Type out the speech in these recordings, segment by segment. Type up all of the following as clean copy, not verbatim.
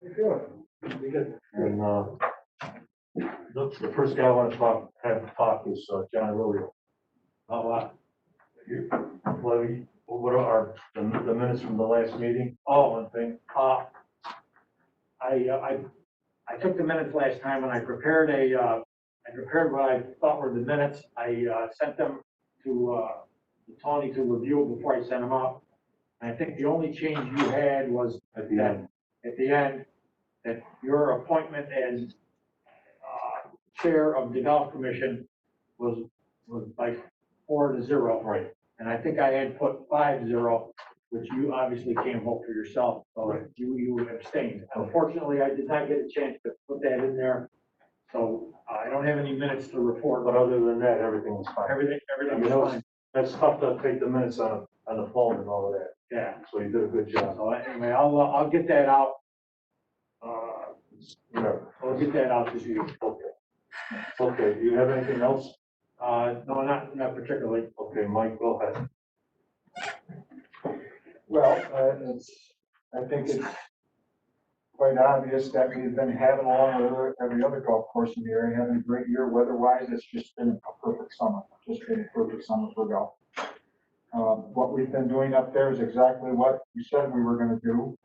Good. And the first guy I want to talk is John Lilly. What are the minutes from the last meeting? Oh, One thing. I took the minutes last time and I prepared what I thought were the minutes. I sent them to Tony to review before I sent them out. And I think the only change you had was At the end. that your appointment as chair of the golf commission was by 4-0. Right. And I think I had put 5-0, which you obviously can't vote for yourself. So you abstained. Unfortunately, I did not get a chance to put that in there. So I don't have any minutes to report. But other than that, everything was fine. Everything You know, was fine. That's tough to take the minutes on the phone and all of that. Yeah. So you did a good job. So anyway, I'll get that out. Yeah. I'll get that out this week. Okay. Okay. Do you have anything else? No, not particularly. Okay, Mike, go ahead. Well, I think it's quite obvious that we've been having, along with every other golf course in the area, having a great year weather-wise. It's just been a perfect summer, for golf. What we've been doing up there is exactly what we said we were going to do,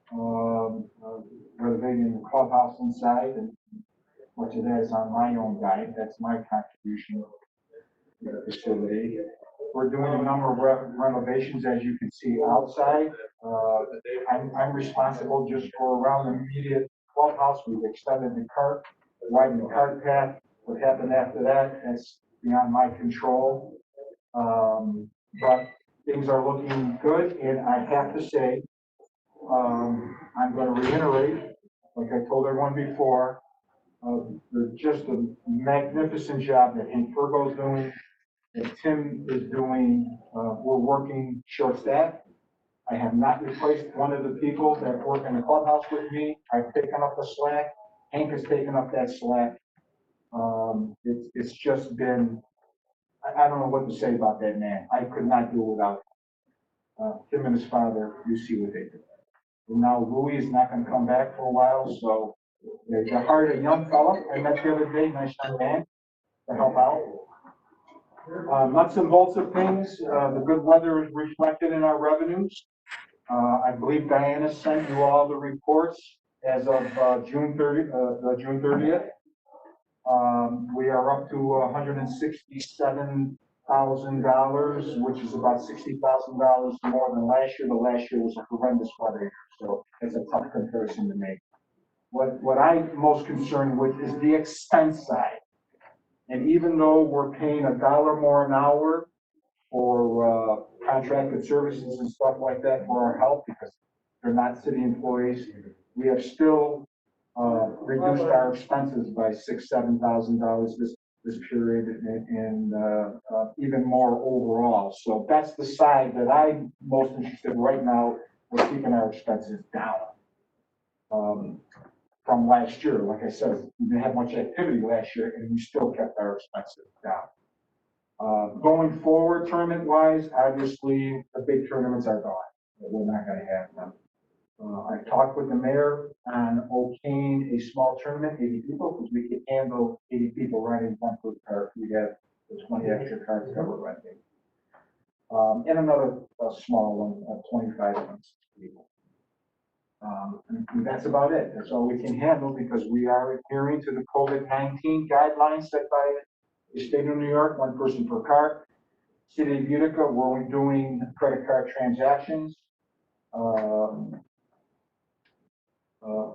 renovating the clubhouse inside, and much of that is on my own dime. That's my contribution to the facility. We're doing a number of renovations, as you can see, outside. I'm responsible just for around the immediate clubhouse. We've extended the cart, widened the cart path. What happened after that, that's beyond my control. But things are looking good, and I have to say, I'm going to reiterate, like I told everyone before, just a magnificent job that Hank Fergo's doing, that Tim is doing. We're working short staff. I have not replaced one of the people that work in the clubhouse with me. I've taken up the slack. Hank has taken up that slack. It's just been, I don't know what to say about that man. I could not do it without Tim and his father. You see what they do. And now Louis is not going to come back for a while, so they hired a young fella I met the other day, nice young man, to help out. Nuts and bolts of things, the good weather is reflected in our revenues. I believe Diana sent you all the reports as of June 30th. We are up to $167,000, which is about $60,000 more than last year. The last year was a horrendous weather year, so it's a tough comparison to make. What I'm most concerned with is the expense side. And even though we're paying $1 more an hour for contracted services and stuff like that for our help, because they're not city employees, we have still reduced our expenses by $6,000-7,000 this period, and even more overall. So that's the side that I'm most interested in right now. We're keeping our expenses down from last year. Like I said, we didn't have much activity last year, and we still kept our expenses down. Going forward, tournament-wise, obviously the big tournaments are gone. We're not going to have them. I talked with the mayor on okaying a small tournament, 80 people, because we can handle 80 people running one foot cart. We have the 20 extra carts that we're renting. And another small one, 25 people. And that's about it. That's all we can handle, because we are adhering to the COVID-19 guidelines set by the state of New York, one person per cart. City of Utica, we're only doing credit card transactions.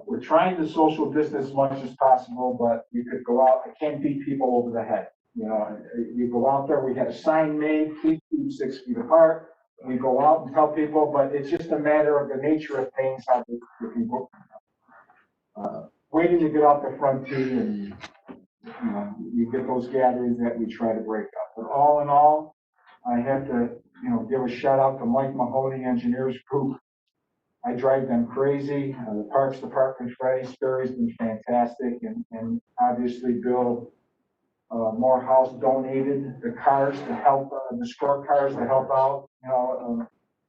We're trying to social distance as much as possible, but you could go out. I can't beat people over the head. You know, you go out there. We had a sign made, please keep 6 feet apart. We go out and tell people, but it's just a matter of the nature of things, how they can go. Waiting to get off the front tee, and you get those gatherings that we try to break up. But all in all, I have to, give a shout out to Mike Mahoney Engineers Group. I drive them crazy. The Parks Department, Freddie Sperry's been fantastic, and obviously Bill Morehouse donated the cars to help, the score cars to help out.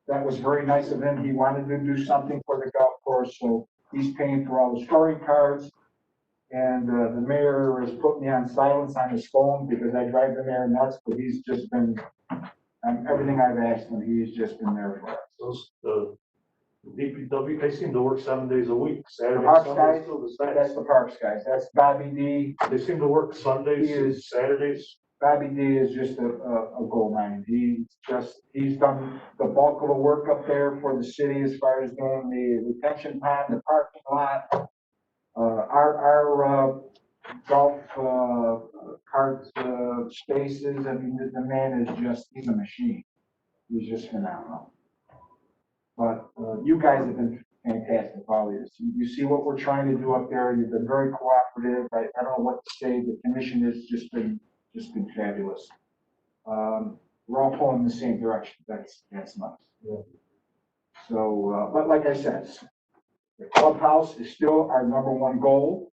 That was very nice of him. He wanted to do something for the golf course, so He's paying for all the storing cards. And the mayor has put me on silence on his phone because I drive the mayor nuts, but he's just been, everything I've asked him, he's just been there for us. Those, the DPW, they seem to work 7 days a week, The Saturday, Parks Sunday, guys, still the that's same. the Parks guys, that's Bobby D. They seem to work Sundays, He is- Saturdays. Bobby D is just a gold mine. He's done the bulk of the work up there for the city as far as doing the retention pond, the parking lot. Our golf, cart, spaces, I mean, the man is just, he's a machine. He's just phenomenal. But, you guys have been fantastic, all of you. You see what we're trying to do up there. You've been very cooperative. I don't know what to say. The commission has just been fabulous. We're all pulling in the same direction. That's nice. Yeah. So, but like I said, the clubhouse is still our #1 goal.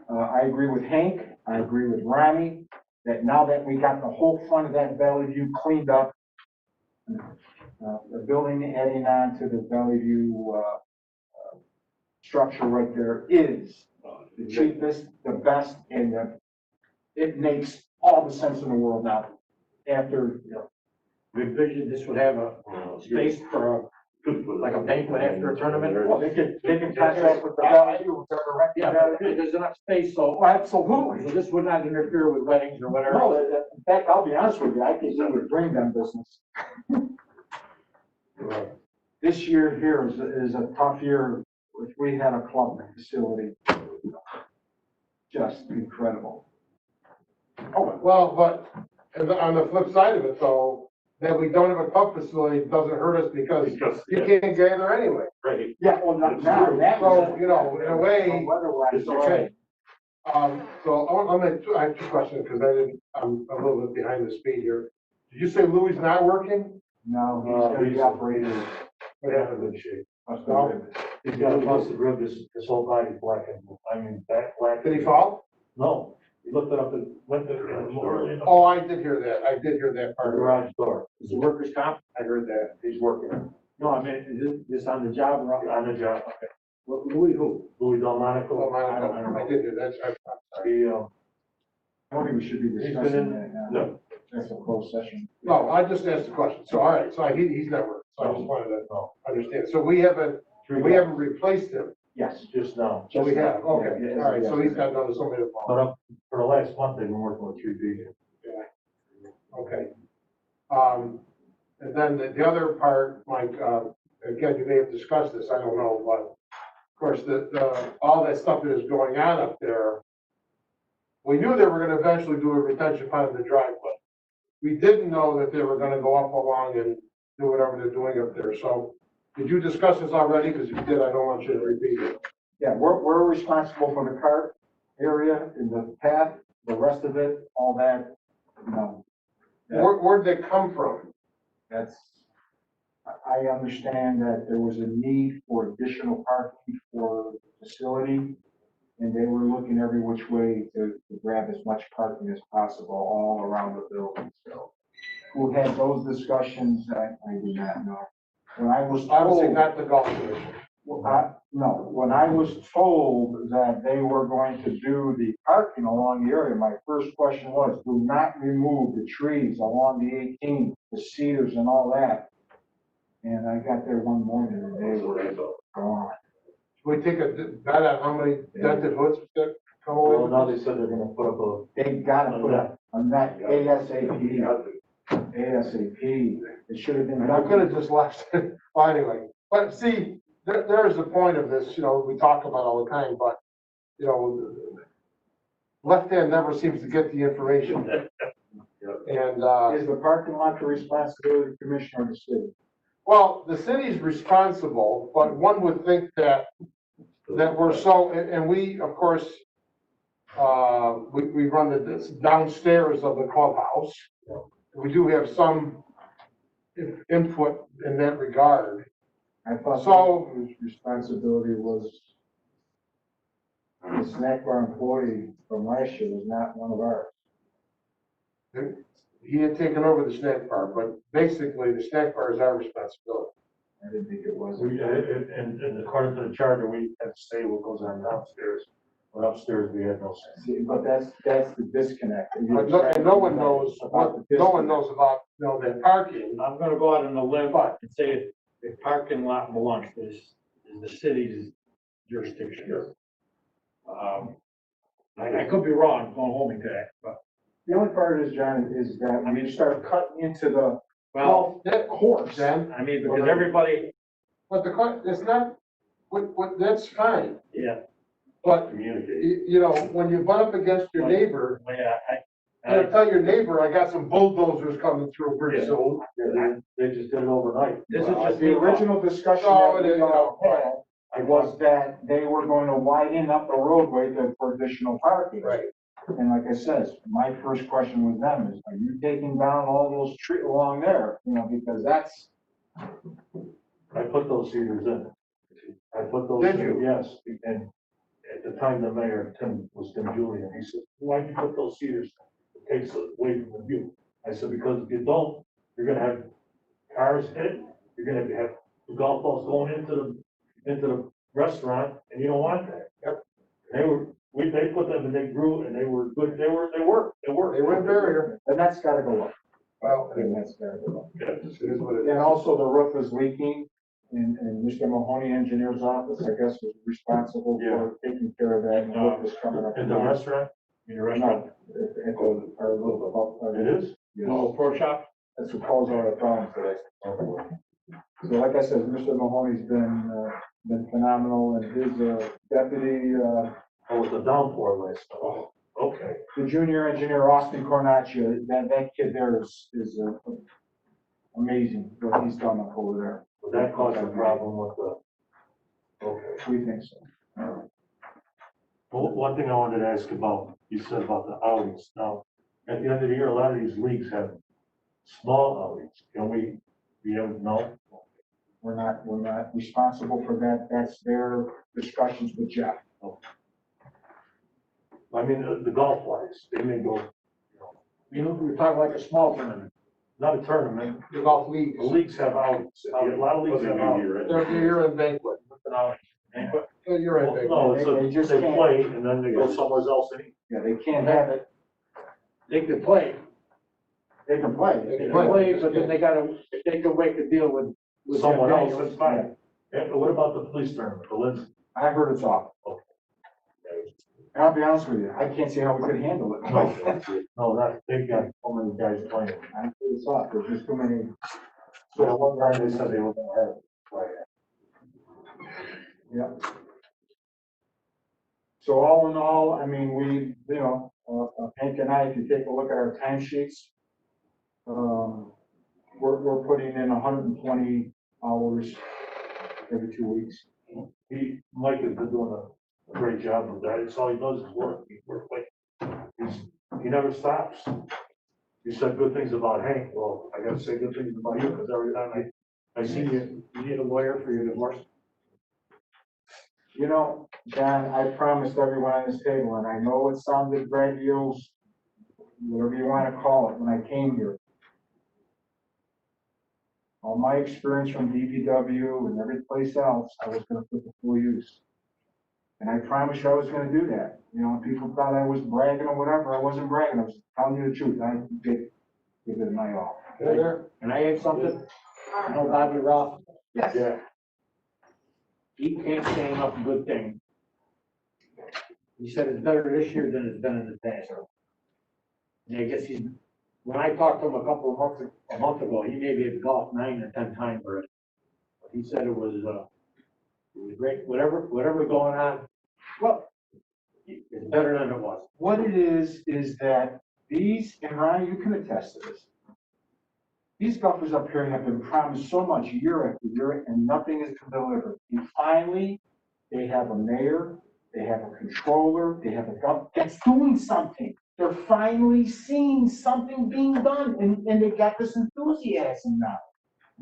I agree with Hank. I agree with Ronnie that now that we got the whole front of that Valley View cleaned up, the building adding on to the Valley View structure right there is the cheapest, the best, and it makes all the sense in the world now. After, We envisioned this would have a space for like a banquet after a tournament. well, they can contract with the Valley View, whatever, right? Yeah, there's enough space, so Oh, absolutely. this would not interfere with weddings or whatever. No, in fact, I'll be honest with you, I think we would bring them business. This year here is a tough year, if we had a club facility. Just incredible. Oh, well, but on the flip side of it though, that we don't have a club facility doesn't hurt us because you can't gather anyway. Right. Yeah, well, now, that So, you know, in a way, weather-wise, it's okay. So I have two questions because I'm a little bit behind the speed here. Did you say Louis not working? No, he's gonna be operated. What happened in shape? No. He's got a busted rib, his whole body's black and, I mean, back black. Did he fall? No, he looked it up and went to the Oh, I did hear that. I did hear that part. garage door. Is it workers' comp? I heard that. He's working No, I mean, is this on the job or on the job. Louis who? Louis Oh, Delmonico. I did hear that. I'm sorry. He, I don't think we should be he's been discussing in, that now. no, That's a closed session. No, I just asked the question. So, all right, so he's not working. So I just wanted to no. understand. So we haven't replaced him. Yes. Just now. So we have, okay, Yeah, yeah, all right, so yeah. he's got another somebody to But follow. up for the last month, they've been working with 3 people. Okay. And then the other part, Mike, again, you may have discussed this, I don't know, but of course, all that stuff that is going on up there, we knew they were gonna eventually do a retention pond in the driveway. We didn't know that they were gonna go up along and do whatever they're doing up there, so did you discuss this already? Because if you did, I don't want you to repeat it. Yeah, we're responsible for the cart area and the path, the rest of it, all that, you know. Where'd they come from? That's, I understand that there was a need for additional parking for the facility, and they were looking every which way to grab as much parking as possible all around the building, so. Who had those discussions, I do not know. When I was Obviously told, not the golf commission. when I was told that they were going to do the parking along the area, my first question was, do not remove the trees along the 18th, the cedars and all that. And I got there one morning and they were gone. We take a bet on how many dented hoods that come Well, away? now they said they're gonna put up a. They gotta put a net ASAP. ASAP. It should have been. I could have just left it. Well, anyway, but see, there is the point of this, you know, we talk about all the time, but, you know, left hand never seems to get the information. And, Is the parking lot the responsibility of the commissioner of the city? well, the city's responsible, but one would think that we're so, and we, of course, we run this downstairs of the clubhouse. We do have some input in that regard. I thought So- his responsibility was the snack bar employee from last year was not one of ours. He had taken over the snack bar, but basically the snack bar is our responsibility. I didn't think it was. And according to the charter, we have to say what goes on downstairs, but upstairs we had no say. See, but that's the disconnect. And no one knows what, no one knows about, that parking. I'm gonna go out on a limb and say the parking lot belongs to this, is the city's jurisdiction. I could be wrong, going home into that, but, The only part is, John, is that when you start cutting into the well, That course, Then, I mean, because everybody, but it's not, that's fine, yeah, but, Communicate. when you butt up against your neighbor, yeah, you tell your neighbor, I got some bulldozers coming through pretty soon. Yeah, they just did it overnight. This is just the original discussion No, that it we is, all had was that they were going to widen up the roadway for additional parking. Right. And like I said, my first question with them is, are you taking down all those trees along there? Because that's, I put those cedars in. I put those. Did you? Yes, and at the time, the mayor, Tim Julian, he said, why'd you put those cedars? It takes away from the view. I said, because if you don't, you're gonna have cars hit, you're gonna have the golf balls going into the restaurant, and you don't want that. Yep. They put them and they grew and they were good, they worked. They were in barrier. and that's gotta go up. Well, And that's gotta go up. Yeah. it is what it And is. also the roof is leaking, and Mr. Mahoney, engineer's office, I guess, was responsible for taking care of that, and the roof is coming up. In the restaurant, in the restaurant, No, at our little, it is? oh, pro shop, that's what caused all the problems today. So like I said, Mr. Mahoney's been phenomenal, and his deputy, Oh, it was the downpour last night. Oh, okay. the junior engineer, Austin Cornacchia, that kid there is amazing what he's done up over there. Would that cause a problem with the, okay. We think so. Well, one thing I wanted to ask about, you said about the outings. Now, at the end of the year, a lot of these leagues have small outings. Can we be able to know? We're not responsible for that. That's their discussions with Jeff. I mean, the golf wise, they may go, we're talking like a small tournament. not a tournament, The golf leagues. the leagues have outings. A lot of leagues have outings. They're year-end banquet. They're year-end banquet. No, it's They just they can't. play and then they go somewhere else and eat. Yeah, they can't have it. They could play, They can play. They they can can play, but then they gotta, they could make a deal with Someone Jeff else, Daniels. that's fine. And what about the police tournament, the Lindsay? I heard it's off. And I'll be honest with you, I can't see how we could handle it. No, that, they've got so many guys playing. I heard it's off. There's just too many. So at one time they said they were gonna have it. Yeah. So all in all, I mean, Hank and I, if you take a look at our timesheets, we're putting in 120 hours every 2 weeks. Mike has been doing a great job with that. It's all he does is work. He works like, he never stops. You said good things about Hank. Well, I gotta say good things about you, because every time I see you, You need a lawyer for your divorce? John, I promised everyone on this table, and I know it sounded grandiose, whatever you want to call it, when I came here. All my experience from DPW and every place else, I was gonna put to full use. And I promised you I was gonna do that. People thought I was bragging or whatever. I wasn't bragging. I was telling you the truth. I did give it my all. And I had something, I know Bobby Roth, yeah, he can't say enough good things. He said it's better this year than it's been in the past. And I guess when I talked to him a month ago, he maybe had golfed 9 or 10 times already. But he said it was great, whatever's going on, well, it's better than it was. What it is that and Ryan, you can attest to this. These golfers up here have been promised so much year after year, and nothing has been delivered. And finally, they have a mayor, they have a controller, they have a government that's doing something. They're finally seeing something being done, and they got this enthusiasm now.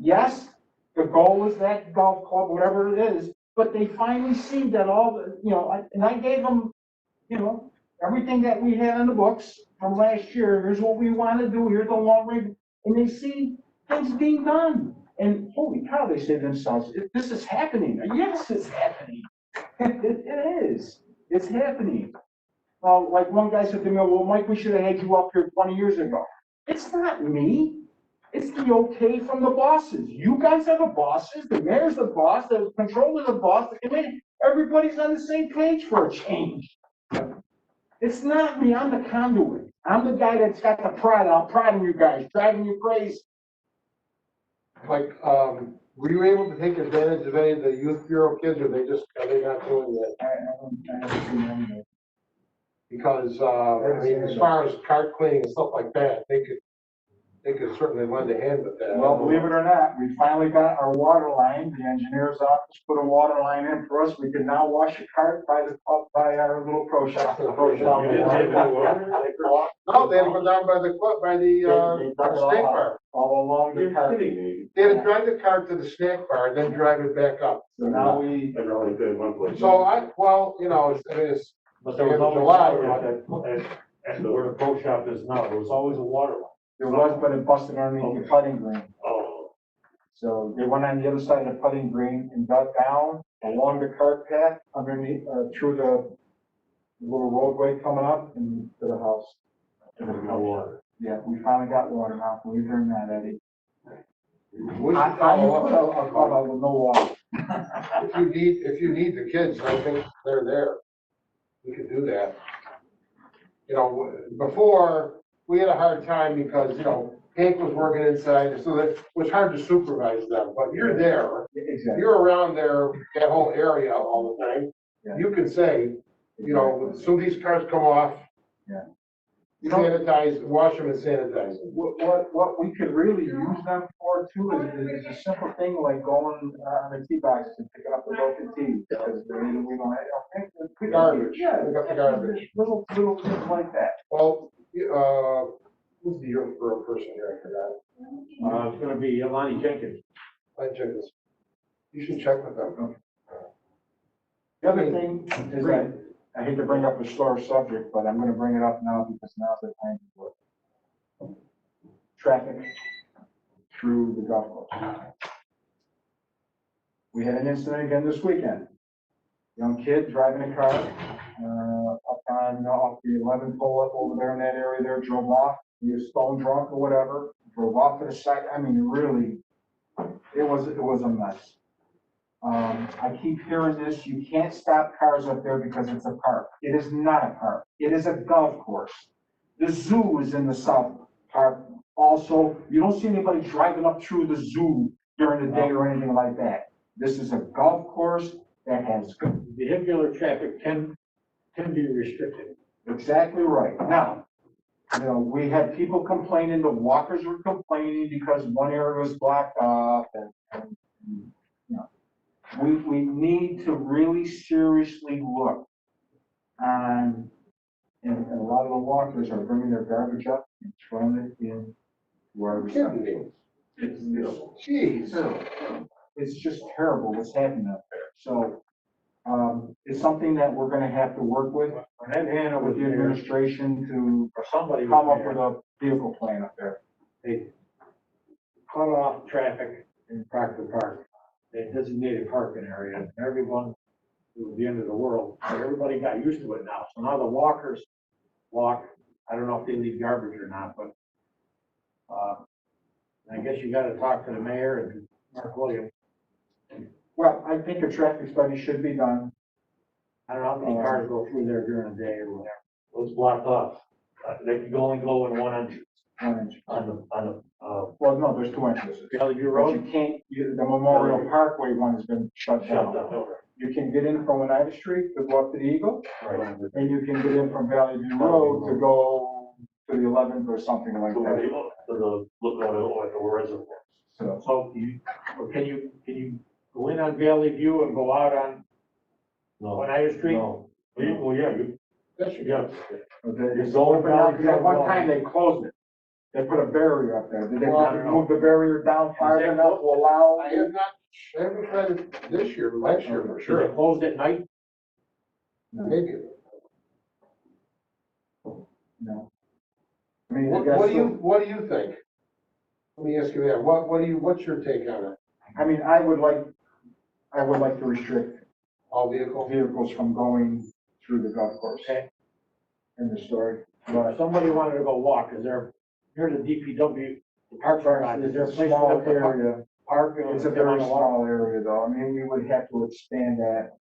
Yes, the goal is that golf club, whatever it is, but they finally see that and I gave them, everything that we had in the books from last year. Here's what we want to do. Here's the long range. And they see things being done. And holy cow, they say to themselves, this is happening. Yes, it's happening. It is. It's happening. Like one guy said to me, well, Mike, we should have had you up here 20 years ago. It's not me. It's the okay from the bosses. You guys are the bosses. The mayor's the boss. The controller's the boss. The committee. Everybody's on the same page for a change. It's not me. I'm the conduit. I'm the guy that's got the pride. I'm proud of you guys, driving you crazy. Like, were you able to take advantage of any of the youth bureau kids, or are they not doing that? I haven't seen any of it. Because, I mean, as far as cart cleaning and stuff like that, they could certainly lend a hand with that. Well, believe it or not, we finally got our water line. The engineer's office put a water line in for us. We can now wash a cart up by our little pro shop. No, they had to go down by the snack bar. All along the parking. They had to drive the cart to the snack bar and then drive it back up. So now we. I really did one place. So it's But there was always water at where the pro shop is now, there was always a water line. There was, but it busted underneath the putting green. Oh. So they went on the other side of the putting green and dug down along the cart path underneath, through the little roadway coming up and to the house. And there's no water. Yeah, we finally got water now. Believe it or not, Eddie. We should I follow put up. a cutout with no water. If you need the kids, I think they're there. We could do that. Before, we had a hard time because, Hank was working inside, so that it was hard to supervise them, but you're there. Exactly. You're around there, that whole area all the time. Yeah. You can say, so these cars come off. Yeah. Sanitize, wash them and sanitize them. What we could really use them for too is a simple thing like going on the tee boxes and picking up the broken tees. Because we don't have. Garbage. Yeah. Pick up the garbage. Little things like that. Well, who's the year for a person here, I forgot. It's gonna be Lonnie Jenkins. I check this. You should check with them. The other thing is that, I hate to bring up a sore subject, but I'm gonna bring it up now because now's the time to do it. Traffic through the golf course. We had an incident again this weekend. Young kid driving a car, off the 11th hole up over there in that area there, drove off. He was stone drunk or whatever, drove off to the side. I mean, really, it was a mess. I keep hearing this, you can't stop cars up there because it's a park. It is not a park. It is a golf course. The zoo is in the south park. Also, you don't see anybody driving up through the zoo during the day or anything like that. This is a golf course that has. Vehicular traffic can be restricted. Exactly right. Now, we had people complaining, the walkers were complaining because one area was blocked off and we need to really seriously look on, and a lot of the walkers are bringing their garbage up and throwing it in wherever. It's just terrible what's happening up there. So, it's something that we're gonna have to work with Hannah with the administration to or somebody come up with a vehicle plan up there. They cut off traffic in Proctor Park. They designated parking area, and everyone, it was the end of the world, so everybody got used to it now. So now the walkers walk, I don't know if they leave garbage or not, but, I guess you gotta talk to the mayor and Mark Williams. Well, I think a traffic study should be done. I don't know how many cars go through there during the day or whatever. It's blocked off. They can only go in one entrance 1 inch. Well, no, there's 2 entrances. Bellevue But Road, you can't, the Memorial Parkway one has been shut shut down. down. You can get in from Oneida Street to go up to the Eagle, Right. and you can get in from Valley View Road to go to the 11th or something like To that. the lookout at the reservoir. So, can you go in on Valley View and go out on No. Oneida Street? No. Well, yeah, yeah. it's over now, because at one time they closed it. They put a barrier up there. Did they not move the barrier down far enough to allow? I haven't tried it this year, but last year for They sure. closed at night? Maybe. No. I mean, What do you think? Let me ask you that, what's your take on it? I mean, I would like to restrict All vehicles? vehicles from going through the golf course. Okay. In the story, If but somebody wanted to go walk, is there, near the DPW, the park lot, is there a it's a place small for them to area. park? It's a very small area though. I mean, we would have to expand that.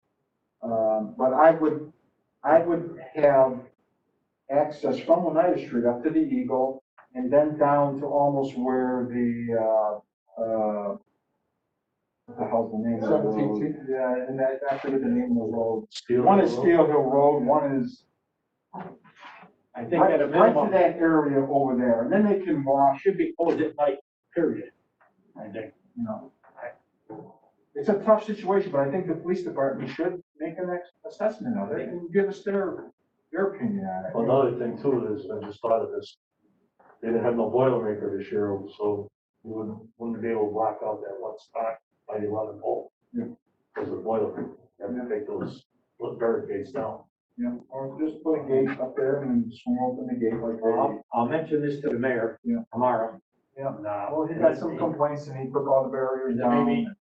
But I would have access from Oneida Street up to the Eagle and then down to almost where the, what the hell's the name of the road? 17th? Yeah, and I forget the name of the road. Steel One is Hill Road? Steel Hill Road, one is I think at a right to minimum, that area over there, and then they can walk, should be closed at night, period. I think. you know. It's a tough situation, but I think the police department should make an assessment of it and give us their opinion on it. Well, another thing too is, I just thought of this, they didn't have no Boilermaker this year, so we wouldn't be able to block out that one spot by the 11 hole. Yeah. Because of Boilermaker, you have to take those barricades down. Yeah, or just put a gate up there and swing open the gate like. I'll mention this to the mayor Yeah. tomorrow. Yeah. And, Well, he got some complaints and he took all the barriers and then maybe, down.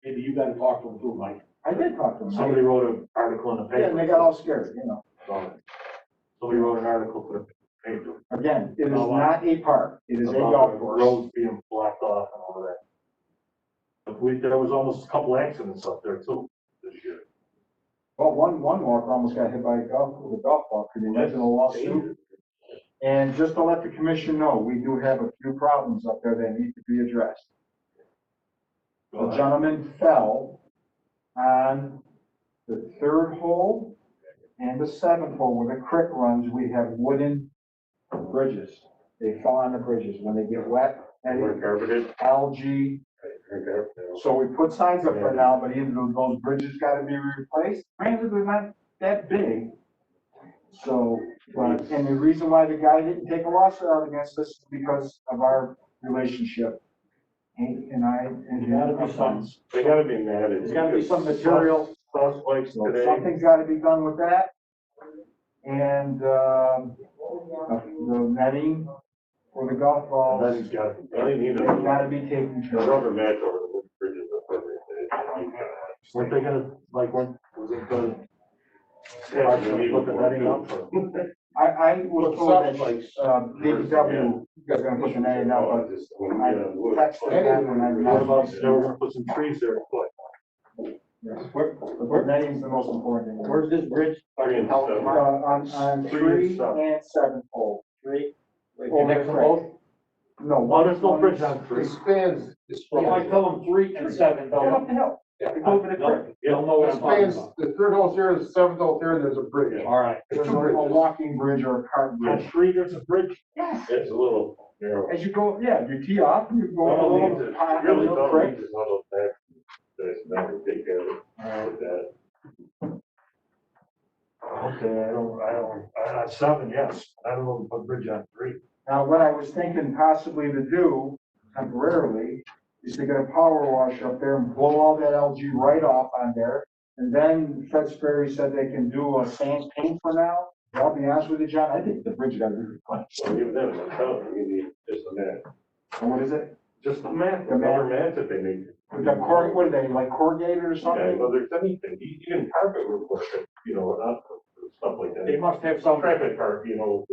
maybe you gotta talk to him too, Mike. I did talk to him. Somebody wrote an article in the paper. Yeah, and they got all scared, you know. Somebody wrote an article for the paper. Again, it is Oh, wow. not a park, it is a about golf the course. Roads being blocked off and all of that. But there was almost a couple accidents up there too this year. Well, one walker almost got hit by a golf ball, could you imagine a lawsuit? And just to let the commission know, we do have a few problems up there that need to be addressed. A gentleman fell on the 3rd hole and the 7th hole where the creek runs. We have wooden bridges. They fall on the bridges when they get wet and We're carpeted. algae. So we put signs up for now, but either those bridges gotta be replaced. Granted, they're not that big. So, but, and the reason why the guy didn't take a lawsuit out against us is because of our relationship. Hank and I and There's gotta be some, They gotta be mad. there's gotta be some material. Sauce spikes So today. something's gotta be done with that. And, the netting for the golf balls, Then he's got, I need they a gotta be taken care of. rubber match over the wood bridges. Weren't they gonna, like, when, was it gonna? Yeah, put the netting up for. I was told that, Like, DPW is gonna put the netting up, but I texted them and I. What about, they were gonna put some trees there, but. Where netting's the most important thing. Where's this bridge? Three and seven. On 3 and 7 hole. Three? Over the Connect them creek. both? No, Well, there's no one bridge is- on three. it spans, it Well, I spans, tell them 3 and 7, Go up though. the hill. Yeah. Go over the creek. They'll know what it I'm talking spans, about. the 3rd hole's here, the 7th hole here, and there's a bridge. All right. There's a walking bridge or a cart On bridge. three, there's a bridge. Yes. It's a little narrow. As you go, yeah, you tee off and you go up a little, a Really little don't creek. need to know that. There's never take care of it. With that. Okay, on 7, yes, I don't know, put bridge on 3. Now, what I was thinking possibly to do temporarily is to get a power wash up there and blow all that algae right off on there. And then Fred Sperry said they can do a sand paint for now. I'll be honest with you, John, I think the bridge got to be replaced. Well, even then, I'm telling you, you need just a mat. And what is it? Just a mat, The the mat. rubber mat that they need. With the what are they, like corrugated or Yeah, something? well, there's anything, even carpet would work, you know, not stuff like They that. must have some, Traffic carpet, you know.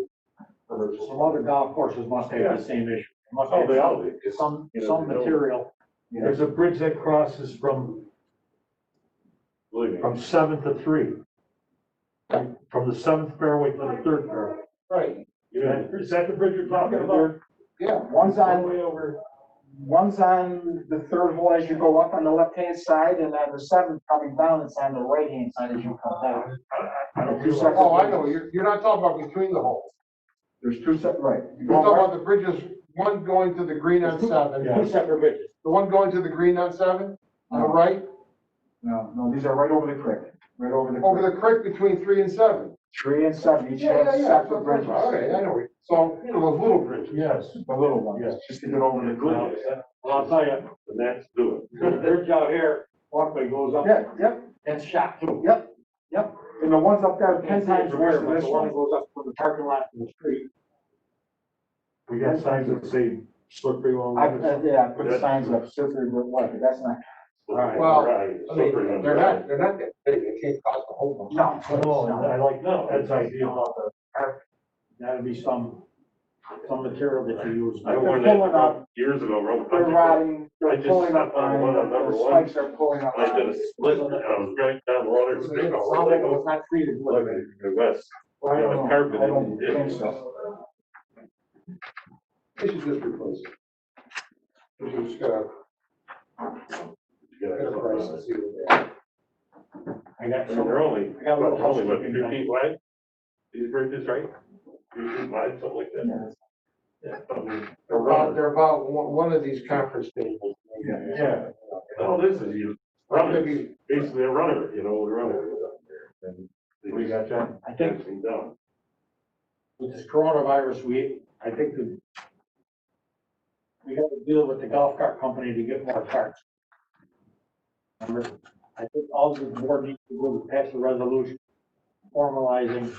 some other golf courses must have the same issue. Must Oh, have they all do. some You know, they don't- material. Yeah. There's a bridge that crosses from Believe me. from 7 to 3. From the 7th fairway to the 3rd fairway. Right, Is that the bridge you're talking about? yeah. One's All on, the way over. one's on the 3rd hole as you go up on the left-hand side, and on the 7th coming down, it's on the right-hand side as you come down. I don't Two realize- separate- Oh, I know, you're not talking about between the holes. There's two set, right. You You're go talking right- about the bridges, one going to the green on 7, Yeah. Two separate bridges. the one going to the green on 7, on the right, No, these are right over the creek, right over the over creek. the creek between 3 and 7. 3 and 7, each Yeah, have yeah, yeah. separate bridges. Okay, I know. So, you know, those little bridges. Yes. The little ones, Yes. just to get over the creek. Well, I'll tell you, The mats do it. the bridge out here, walkway goes up, Yeah, yep, that's shot too. yep. And the ones up there are 10 times From worse here, than but this the one one. that goes up from the parking lot to the street. We got signs that say Slippery one. Yeah, I put signs up, slippery but what, but that's not. Well, I mean, they're not that big, they can't cost a whole bunch. No, I like, Ed's idea about the park. That'd be some material that you use. I They're wore pulling that up. years ago, road They're country. rotting, I they're just pulling stepped up on the line, one on number the one. spikes are pulling up. I did a split, and I was right down the water. It sounds like it was not treated Look, with. the west. Well, I Yeah, don't but know. carpet I don't didn't- think so. They should just replace it. We should just get a price and see what they are. I got I mean, some, they're only, I got a little they're only, what, housekeeping 2 feet wide? These bridges, right? 2 feet wide, something like that. Yeah. Yeah, I mean, They're about one of these conference tables. Yeah. All this is you, running, basically a runner, a runner. And they We got that. I think fencing down. with this coronavirus, I think we got to deal with the golf cart company to get more carts. Remember, I think all the board needs to do is pass a resolution formalizing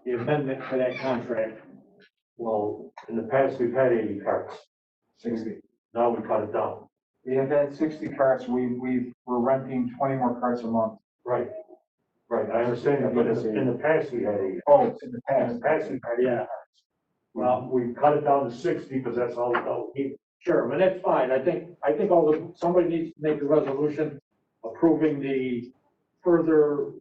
the amendment to that contract. Well, in the past, we've had 80 carts. 60. Now we cut it down. We have had 60 carts, we're renting 20 more carts a month. Right. Right, I understand that, but in the past, we had 80. Oh, it's in the In past. the past, we've had 80 Yeah. carts. Well, we cut it down to 60 because that's all we know. Sure, but that's fine. I think somebody needs to make a resolution approving the further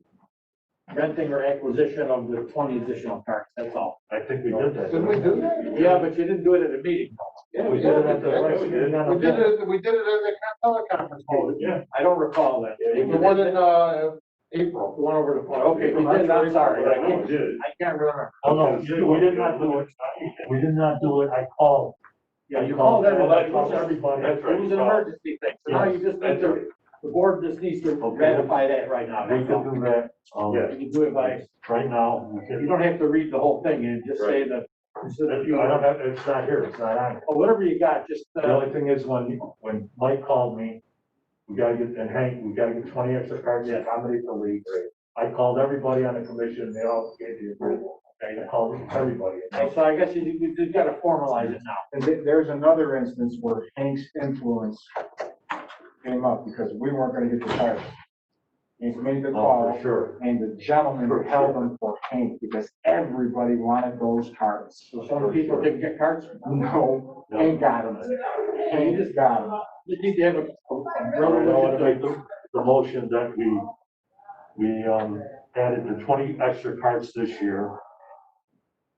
renting or acquisition of the 20 additional carts, that's all. I think we did that. Did we do that? Yeah, but you didn't do it at a meeting. Yeah, We did it at the last meeting. We did it in the teleconference. Oh, yeah. I don't recall that. The one in, April. The one over the phone. Okay, we did, I'm sorry. I know, I did. I can't remember. Oh, no, we did not do it. We did not do it. I called. Yeah, you called everybody. I called everybody. That's right. It was an emergency thing. So now you just need to, the board just needs to ratify that right now. We can do that. Yeah. You can do it by, Right now. we you can- don't have to read the whole thing and just say that. Instead of you, I don't have, it's not here. It's not on. or whatever you got, just, The only thing is when Mike called me, we gotta get, and Hank, we gotta get 20 extra cards to accommodate the league. I called everybody on the commission, they all gave the approval. Okay, I called everybody. so I guess you just gotta formalize it now. And there's another instance where Hank's influence came up because we weren't gonna get the carts. Hank made the Oh, call, for sure. and the gentleman For held sure. them for Hank because everybody wanted those carts. So some people didn't get cards. No, Hank got them. Hank just got them. You need to have a I want to make the motion that we added the 20 extra cards this year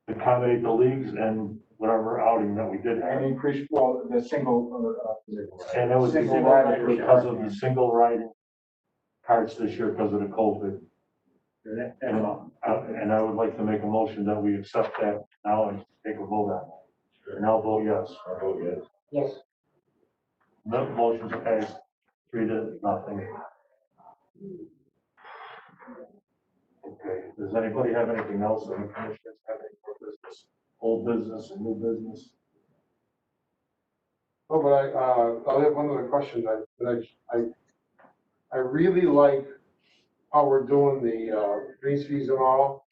to accommodate the leagues and whatever outing that we did And have. increased, well, the single, And that was Single rider rider because of the single riding cards this year because of the COVID. That's all. And I would like to make a motion that we accept that now and take a vote on it. And I'll vote yes. I'll vote yes. Yes. The motion's passed 3-0. Okay, does anybody have anything else on the commissioners have any more business, old business and new business? Oh, but I'll have one other question. I really like how we're doing the grease fees and all.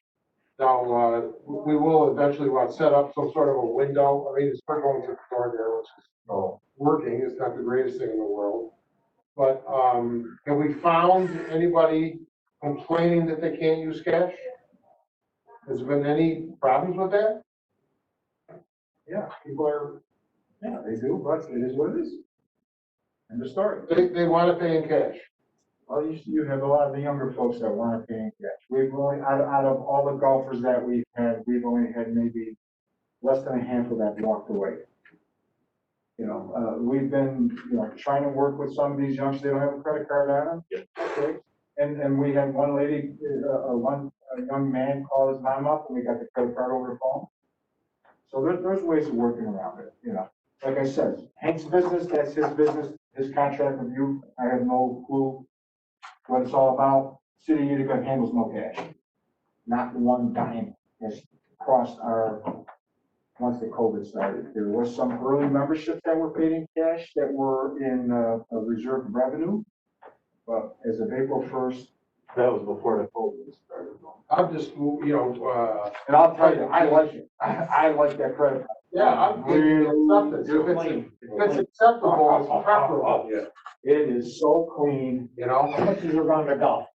Now, we will eventually want to set up some sort of a window. I mean, it's not going to the door there, which is working. It's not the greatest thing in the world. But have we found anybody complaining that they can't use cash? Has there been any problems with that? yeah, people are, yeah, they do, but it is what it is. End of story. They want to pay in cash. Well, you have a lot of the younger folks that want to pay in cash. We've only, out of all the golfers that we've had, we've only had maybe less than a handful that walked away. We've been, trying to work with some of these youngsters, they don't have a credit card on them. Yeah. Okay. And we had one lady, a young man called his mom up and we got the credit card over the phone. So there's ways of working around it, Like I said, Hank's business, that's his business, his contract with you, I have no clue what it's all about. City of Utica handles no cash. Not one dime has crossed once the COVID started. There was some early memberships that were paid in cash that were in a reserve revenue. But as of April 1st, That was before the COVID started. I'm just, And I'll tell you, I like it. I like that credit. yeah, I'm Really acceptance. If it's acceptable, it's preferable, Yeah. It is so clean. How much is your round of golf?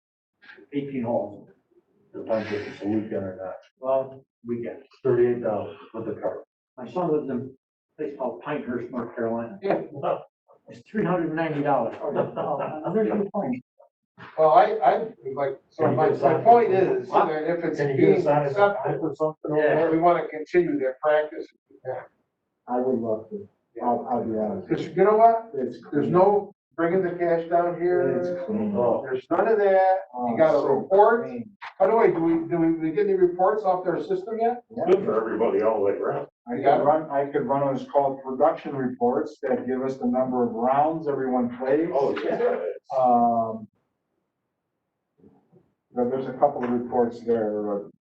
18 holes. Depends if it's a weekend or not. Well, weekend. $38 with the card. My son lives in a place called Pinehurst, North Carolina. yeah. It's $390. There's your point. Well, I, like, so my point is, that if it's Can you being get us on it accepted, or something over Yeah. there? we want to continue that practice. I would love to. I'll be honest. Because you know what? It's There's no bringing the cash down here. It's clean. Oh, There's none of that. You got a So report. clean. By the way, do we get any reports off their system yet? Good for everybody all the way around. I could run what's called production reports that give us the number of rounds everyone plays. Oh, yeah. But there's a couple of reports there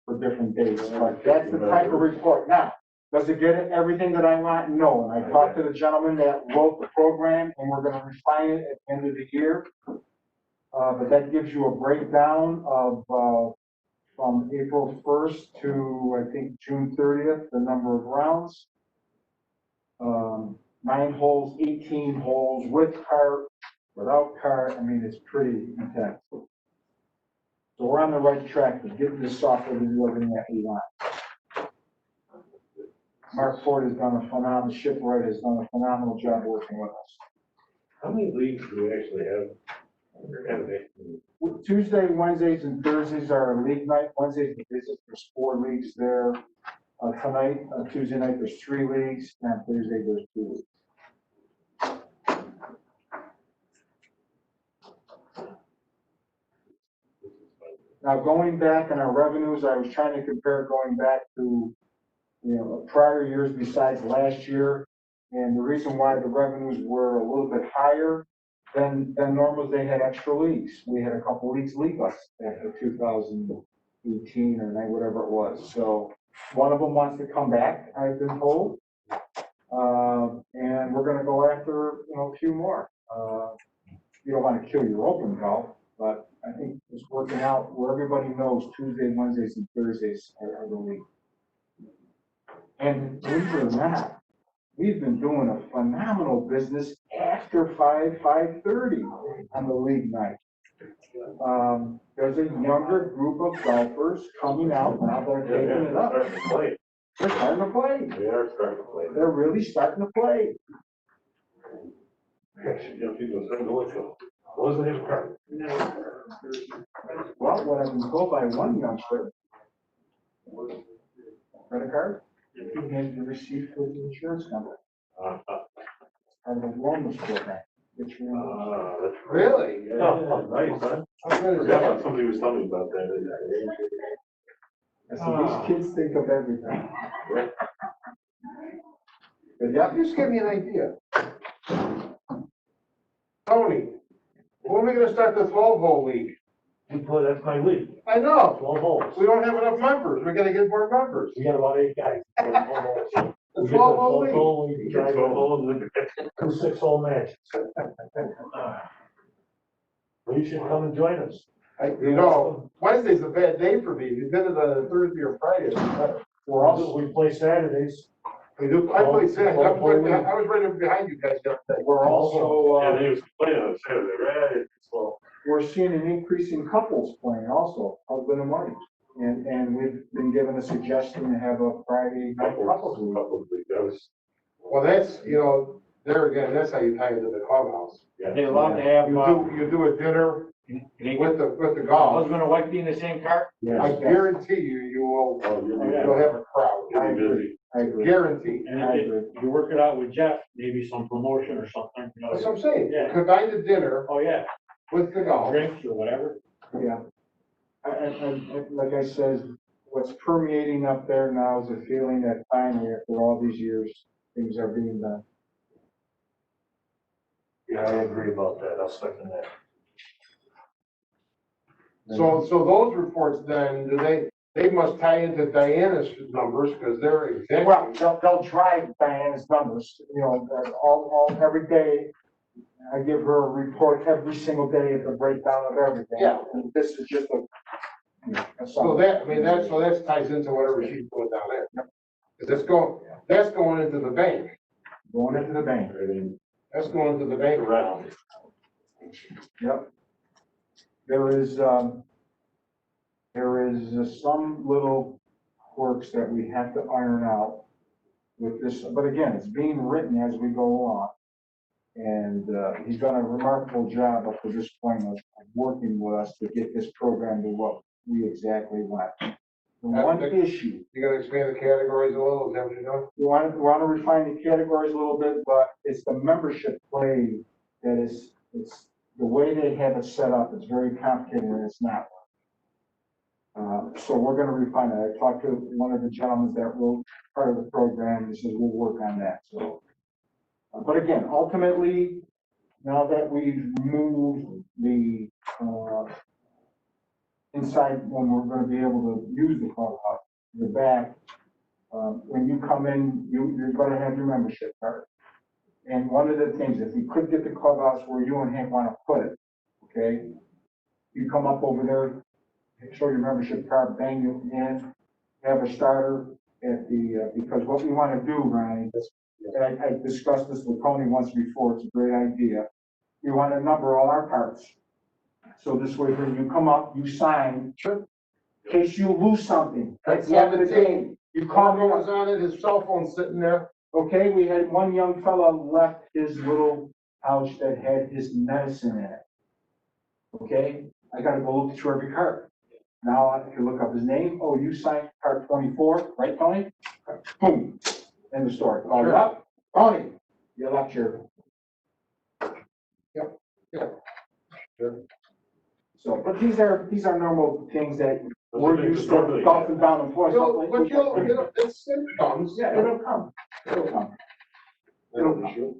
for different dates, but that's the type of report. Now, does it get everything that I want? No, and I talked to the gentleman that wrote the program, and we're gonna refine it at the end of the year. But that gives you a breakdown of, from April 1st to, I think, June 30th, the number of rounds. 9 holes, 18 holes, with cart, without cart. I mean, it's pretty intense. So we're on the right track to get this software to do everything that we want. Mark Ford has done a phenomenal, Shipwright has done a phenomenal job working with us. How many leagues do we actually have? Tuesday, Wednesdays, and Thursdays are our league night. Wednesdays, there's 4 leagues there. Tonight, Tuesday night, there's 3 leagues, and Thursday, there's 2 leagues. Now, going back in our revenues, I was trying to compare going back to, prior years besides last year. And the reason why the revenues were a little bit higher than normal is they had extra leagues. We had a couple leagues leave us after 2018 or 9, whatever it was. So one of them wants to come back, I've been told. And we're gonna go after, a few more. You don't want to kill your open golf, but I think it's working out where everybody knows Tuesday, Wednesdays, and Thursdays are the league. And believe it or not, we've been doing a phenomenal business after 5:30 on the league night. There's a younger group of golfers coming out now that are taking it up. Starting to play. They're starting to play. They are starting to play. They're really starting to play. Actually, young people starting to look up. What was the name of the card? Well, what I've been told by one youngster, credit card, he has the receipt for the insurance company. Part of the wellness program. Which That's Really? Yeah, nice, huh? How good is Yeah, that? somebody was telling me about that. So these kids think of everything. But yeah, Just give me an idea. Tony, when are we gonna start the 12-hole league? That's my league, I know, 12 holes. we don't have enough members, we gotta get more members. We got about 8 guys. The 12-hole league. We drive 2 6-hole matches. Well, you should come and join us. Wednesday's a bad day for me, if you've been to the Thursday or Friday, it's better. We play Saturdays. We do, I play Saturday, I was right behind you guys the other day. we're also, Yeah, they was playing on Saturday, right? So, we're seeing an increase in couples playing also, husband and wife. And we've been given a suggestion to have a Friday night couples league. that was, Well, that's, there again, that's how you tie into the clubhouse. yeah. They allowed to have, You do a dinner with the golf. husband and wife be in the same car? I guarantee you will, Oh, you'll be, you'll have a crowd. you'll be busy. I agree. Guaranteed. And I if agree. you work it out with Jeff, maybe some promotion or something, That's what I'm saying. Yeah. Combine the dinner Oh, yeah, with the golf. drinks or whatever. Yeah. And like I said, what's permeating up there now is a feeling that finally, after all these years, things are being done. Yeah, I agree about that. I'll second that. So those reports then, they must tie into Diana's numbers because they're Well, exactly. they'll drive Diana's numbers, all every day. I give her a report every single day of the breakdown of everything. Yeah. And this is just a. So that, I mean, that ties into whatever she's doing down there. Cause that's going into the bank. Going into the bank. That's going into the bank around. Yep. There is some little quirks that we have to iron out with this, but again, it's being written as we go along. And, he's done a remarkable job up to this point of working with us to get this program to what we exactly want. The one issue, You gotta expand the categories a little, is that what you're doing? we want to refine the categories a little bit, but it's the membership play that is, it's the way they have it set up, it's very complicated and it's not. So we're gonna refine it. I talked to one of the gentlemen that wrote part of the program, he says, we'll work on that, so. But again, ultimately, now that we've moved the, inside, when we're gonna be able to use the clubhouse, the back, when you come in, you're gonna have your membership card. And one of the things, if you could get the clubhouse where you and Hank wanna put it, okay? You come up over there, show your membership card, bang you in, have a starter at the, because what we wanna do, Ronnie, and I discussed this with Tony once before, it's a great idea. We want to number all our cards. So this way, when you come up, you sign. Sure. In case you lose something, that's the end of the game. You call me was on it, his cell phone's sitting there. Okay, we had one young fella left his little pouch that had his medicine in it. Okay, I gotta go look through every card. Now I can look up his name. Oh, you signed card 24, right, Tony? Boom, end of story. Call you up, Tony, you left your. Yep, yeah. Sure. So, but these are normal things that we're Those are used things to that golfing down and forth. But it comes. Yeah, it'll come. It'll come. It'll come.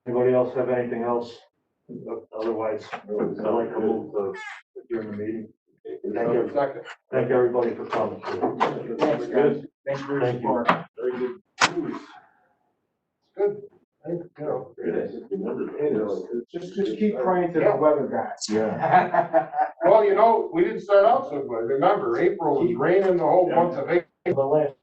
Anybody else have anything else? Otherwise, I'd like to move to adjourn the meeting. Second. Thank everybody for coming. Thanks, guys. Thanks for your Thank you. support. Very good. It's good. You know, It is. Just keep praying to the weather guys. Yeah. well, you know, we didn't start out so good. Remember, April was raining the whole month of April. The last